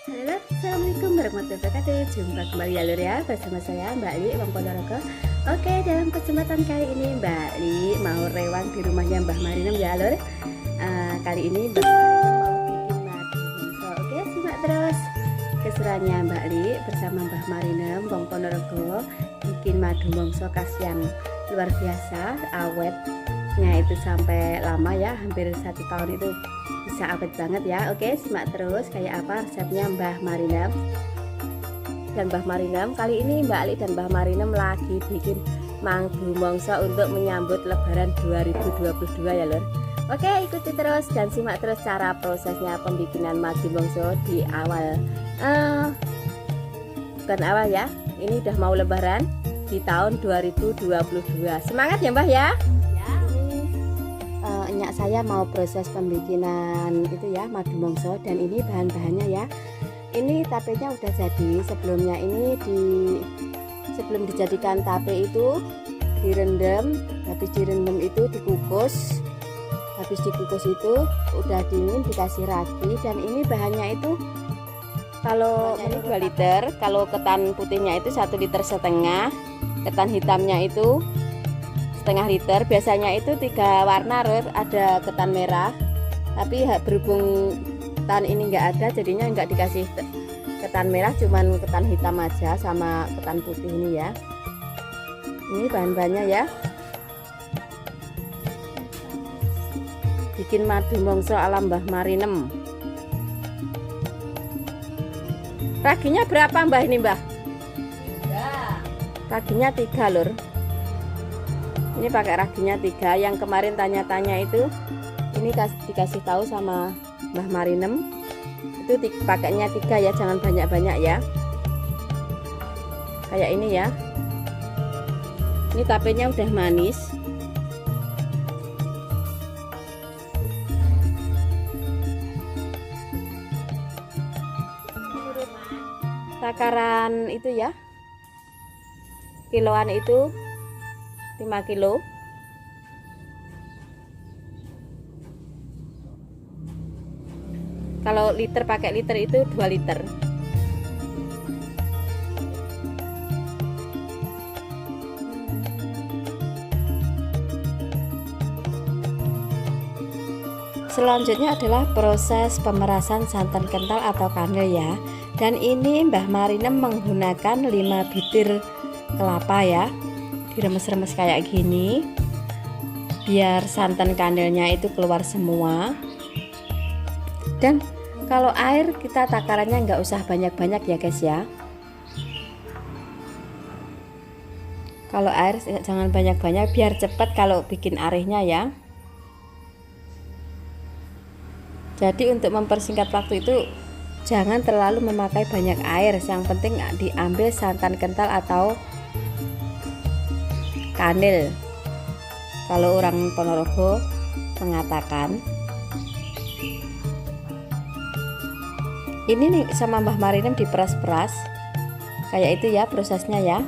Halo, assalamualaikum warahmatullahi wabarakatuh. Jumpa kembali ya lur ya bersama saya Mbak Li Wong Ponorogo. Oke, dalam kesempatan kali ini Mbak Li mau rewang di rumahnya Mbah Marinem ya lur. Kali ini Mbah Marinem mau bikin madu mongso. Oke, simak terus keseruannya Mbak Li bersama Mbah Marinem Wong Ponorogo bikin madu mongso khas yang luar biasa, awetnya itu sampai lama ya, hampir 1 tahun itu bisa awet banget ya. Oke, simak terus kayak apa resepnya Mbah Marinem dan Mbah Marinem. Kali ini Mbak Ali dan Mbah Marinem lagi bikin madu mongso untuk menyambut Lebaran 2022 ya lur. Oke, ikuti terus dan simak terus cara prosesnya pembikinan madu mongso di awal bukan awal ya, ini udah mau Lebaran di tahun 2022. Semangat ya Mbah ya. Nyak saya mau proses pembikinan itu ya madu mongso, dan ini bahan-bahannya ya. Ini tapenya udah jadi. Sebelumnya ini sebelum dijadikan tape itu direndam, habis direndam itu dikukus. Habis dikukus itu udah dingin dikasih ragi, dan ini bahannya itu kalau ini 2 liter, kalau ketan putihnya itu 1,5 liter, ketan hitamnya itu 1,5 liter. Biasanya itu 3 warna lur, ada ketan merah, tapi berhubung ketan ini enggak ada, jadinya enggak dikasih ketan merah, cuman ketan hitam aja sama ketan putih ini ya. Ini bahan-bahannya ya. Bikin madu mongso ala Mbah Marinem. Raginya berapa Mbah ini Mbah? 3. Raginya 3 lur. Ini pakai raginya 3. Yang kemarin tanya-tanya itu, ini dikasih tahu sama Mbah Marinem itu pakainya 3 ya, jangan banyak-banyak ya. Kayak ini ya. Ini tapenya udah manis. Takaran itu ya, kiloan itu 5 kilo. Kalau liter pakai liter itu 2 liter. Selanjutnya adalah proses pemerasan santan kental atau kanel ya. Dan ini Mbah Marinem menggunakan 5 butir kelapa ya, diremes-remes kayak gini biar santan kandelnya itu keluar semua. Dan kalau air kita takarannya nggak usah banyak-banyak ya guys ya. Kalau air jangan banyak-banyak biar cepat kalau bikin arehnya ya. Jadi untuk mempersingkat waktu itu jangan terlalu memakai banyak air, yang penting diambil santan kental atau kanil. Kalau orang Ponorogo mengatakan. Ini nih sama Mbah Marinem diperas-peras. Kayak itu ya prosesnya ya.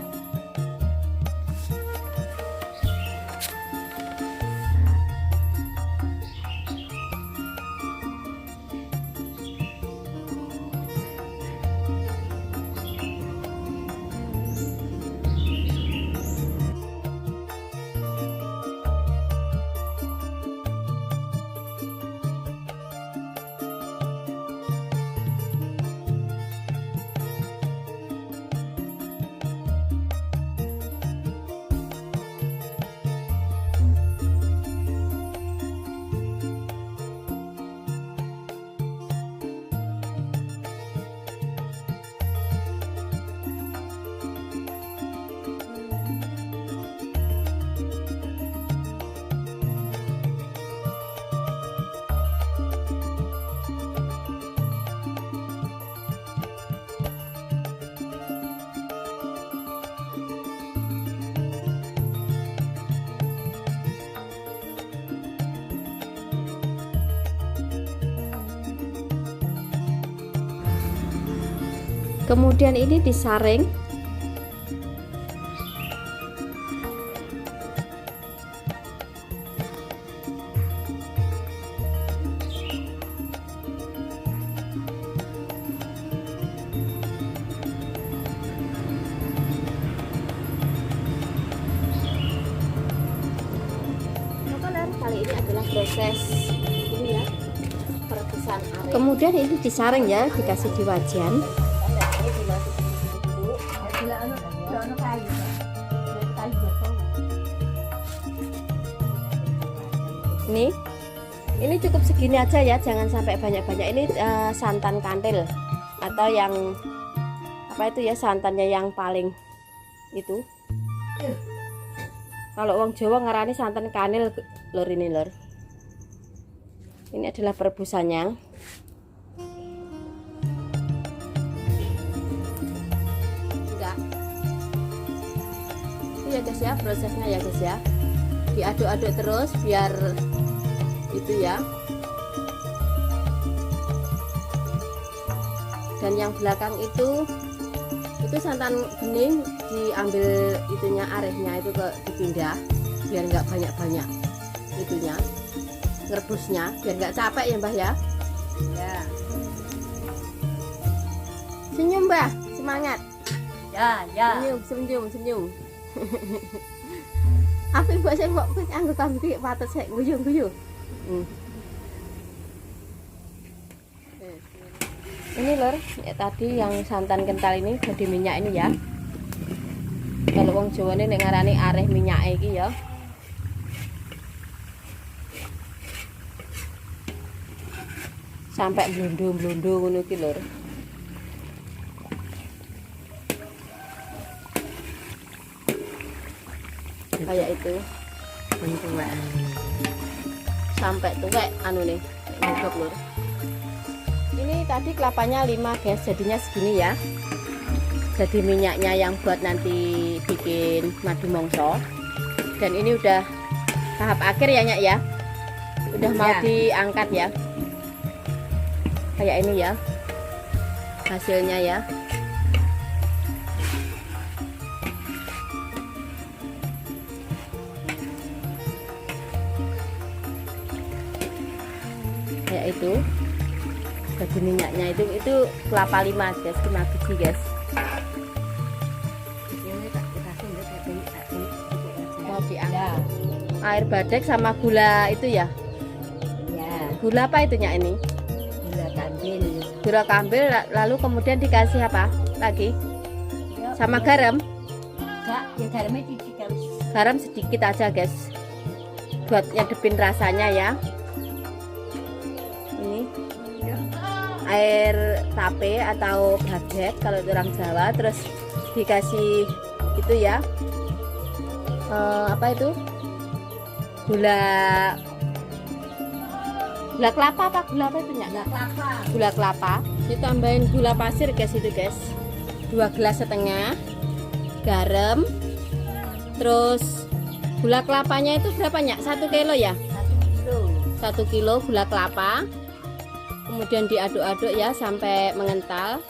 Kemudian ini disaring. proses ini ya, perebusan are. Kemudian ini disaring ya, dikasih di wajan. Ini cukup segini aja ya, jangan sampai banyak-banyak. Ini santan kantil atau yang apa itu ya, santannya yang paling itu. Kalau orang Jawa ngarani santan kanil lor, ini lor. Ini adalah perebusannya. Enggak. Itu ya guys ya, prosesnya ya guys ya. Diaduk-aduk terus biar itu ya. Dan yang belakang itu santan bening diambil itunya, arehnya itu dipindah biar nggak banyak-banyak itunya, ngerebusnya biar nggak capek ya Mbah ya. Ya. Senyum Mbah, semangat. Ya. Senyum. Apa buat saya kok anggap kamu kayak patut saya guyu. Ini lor ya, tadi yang santan kental ini jadi minyak ini ya. Kalau wong Jawa ini ngarani areh minyak iki ya. Sampai blondo ngono iki lor. Kayak itu. Sampai tuwek anu nih, ngedok lor. Ini tadi kelapanya 5 guys, jadinya segini ya. Jadi minyaknya yang buat nanti bikin madu mongso. Dan ini udah tahap akhir ya Nyak ya. Udah mau diangkat ya. Kayak ini ya hasilnya ya. Kayak itu. Jadi minyaknya itu kelapa 5 guys, 5 biji guys. Mau diangkat. Air badek sama gula itu ya. Ya. Gula apa itu Nyak ini? Gula kambil. Gula kambil lalu kemudian dikasih apa lagi? Sama garam? Enggak, ya garamnya sedikit. Garam sedikit aja guys. Buat nyedepin rasanya ya. Air tape atau badek kalau orang Jawa, terus dikasih itu ya, apa itu, gula kelapa apa gula apa itu Nyak? Gula kelapa ditambahin gula pasir guys, itu guys 2,5 gelas, garam, terus gula kelapanya itu berapa Nyak? 1 kilo ya? 1 kilo gula kelapa. Kemudian diaduk-aduk ya sampai mengental.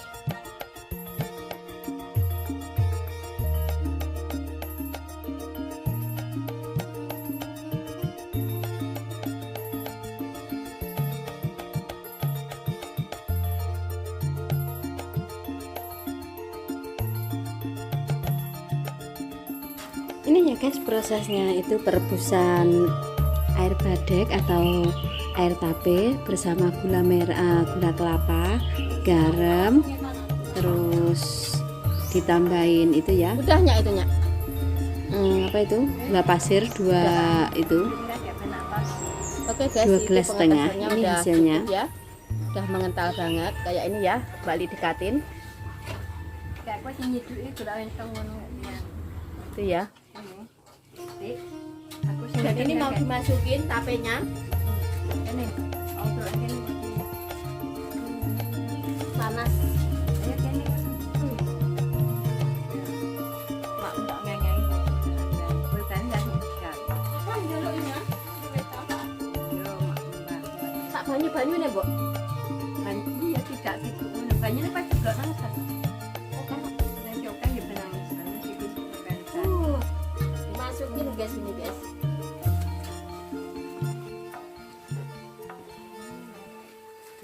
Ini ya guys prosesnya, itu perebusan air badek atau air tape bersama gula merah, gula kelapa, garam, terus ditambahin itu ya. Udah Nyak itu Nyak. Apa itu? Gula pasir 2 itu. Oke guys, 2,5 gelas. Ini hasilnya. Ya. Udah mengental banget kayak ini ya. Balik dikatin. Itu ya. Dan ini mau dimasukin tapenya. Ini panas. Tak banyu nih Mbok. Banyu ya tidak gitu. Banyu ini pas jeblok nang kan. Dimasukin guys, ini guys.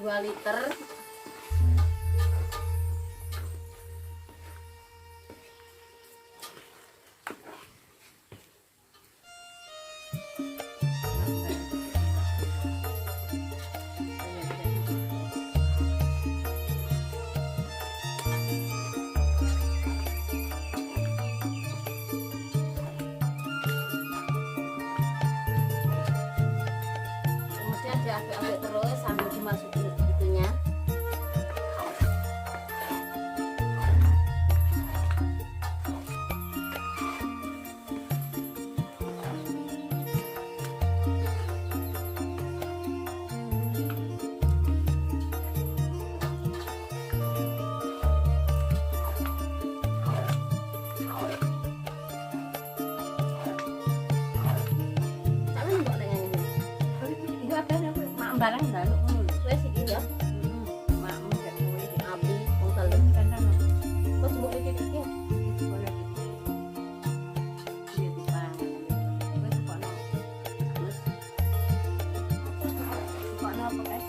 Dua liter. barang njaluk ngono lho. Wes iki ya. Makmu gak kowe Api wong telu. kan kan. Terus mbok iki iki. Boleh. Iya dipangan. Wes kono. Terus Kono apa kae?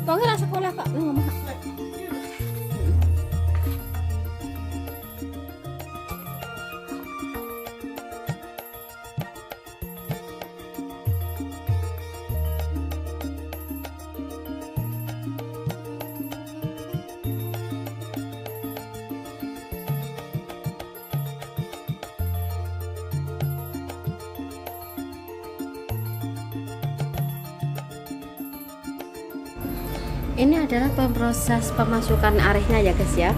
wong ora sekolah kok lu ngomong. Ini adalah proses pemasukan arehnya ya guys ya,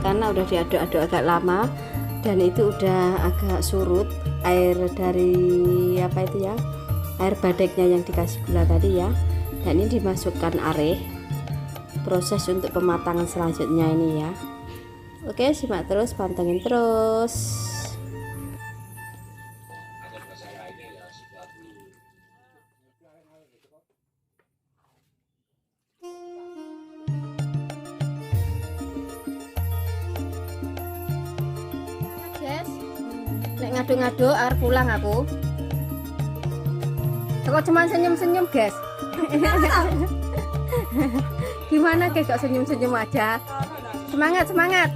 karena udah diaduk-aduk agak lama dan itu udah agak surut air dari apa itu ya, air badeknya yang dikasih gula tadi ya, dan ini dimasukkan areh. Proses untuk pematangan selanjutnya ini ya. Oke, simak terus, pantengin terus. Nek ngadu-ngadu arep pulang aku. Kok cuma senyum-senyum, guys. Gimana guys kok senyum-senyum aja? Semangat, semangat.